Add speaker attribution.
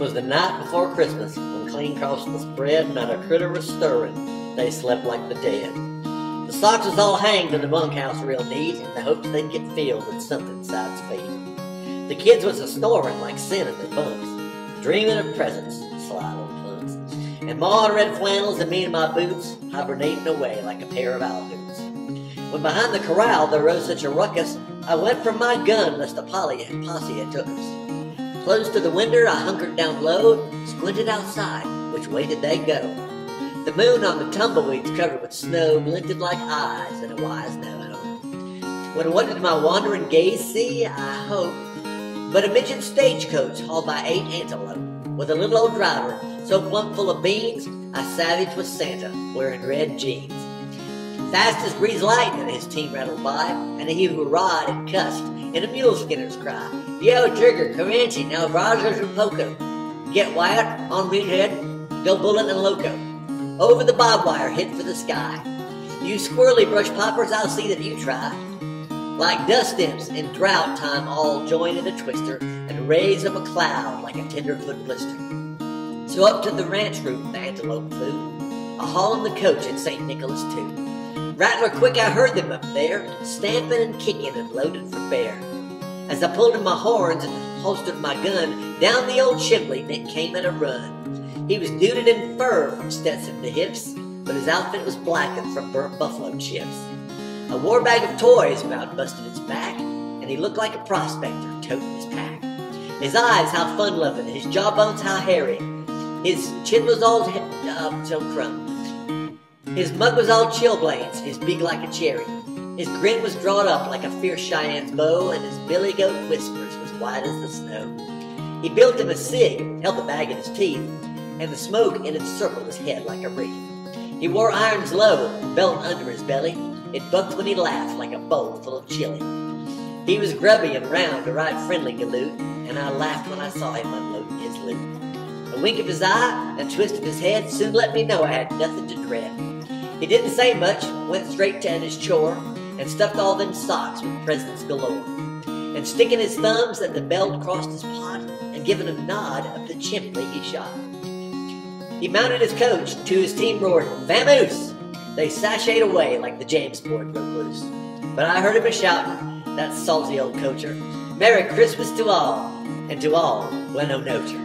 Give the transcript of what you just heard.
Speaker 1: 'Twas the night before Christmas, when clean across the spread not a critter was stirring. They slept like the dead. The socks was all hanged in the bunkhouse real neat, in the hopes they'd get filled with something besides feet. The kids was a-snoring like sin in their bunks, dreaming of presents, sly little punks. And Ma in red flannels and me in my boots, hibernating away like a pair of owl hoots. When behind the corral there rose such a ruckus, I went for my gun lest a posse had took us. Close to the window I hunkered down low, squinted outside, which way did they go? The moon on the tumbleweeds covered with snow glinted like eyes in a wise no-ho. What did my wandering gaze see? I hope but a midget stagecoach hauled by 8 antelope, with a little old driver so plump full of beans I savaged with Santa wearing red jeans. Fast as breeze lightning his team rattled by, and he who ride and cussed in a mule skinner's cry. Yo, Trigger, Comanche, now Rogers and Poco. Get Wyatt on Meathead, go Bullet and Loco. Over the barbed wire, hit for the sky. You squirrely brush poppers, I'll see that you try. Like dust imps in drought time, all join in a twister and raise up a cloud like a tenderfoot blister. So up to the ranch roof the antelope flew, a-hauling the coach at St. Nicholas too. Rattler quick I heard them up there, stamping and kicking and loading for bear. As I pulled in my horns and holstered my gun, down the old chimney Nick came at a run. He was duded in fur from Stetson to hips, but his outfit was blackened from burnt buffalo chips. A war bag of toys about busted his back, and he looked like a prospector toting his pack. His eyes how fun-loving, his jawbones how hairy, his chin was all crumb. His mug was all chilblains, his beak like a cherry. His grin was drawn up like a fierce Cheyenne's bow, and his billy goat whiskers was white as the snow. He built him a cig, held the bag in his teeth, and the smoke it encircled his head like a wreath. He wore irons low, belt under his belly. It bucked when he laughed like a bowl full of chili. He was grubby and round, a right friendly galoot, and I laughed when I saw him unloading his loot. A wink of his eye and twist of his head soon let me know I had nothing to dread. He didn't say much, went straight to his chore, and stuffed all them socks with presents galore. And sticking his thumbs at the belt across his pot, and giving a nod up the chimney he shot. He mounted his coach, to his team roared, "Vamoose!" They sashayed away like the James board broke loose. But I heard him a-shouting, that salty old coacher, "Merry Christmas to all, and to all, Bueno Nocher."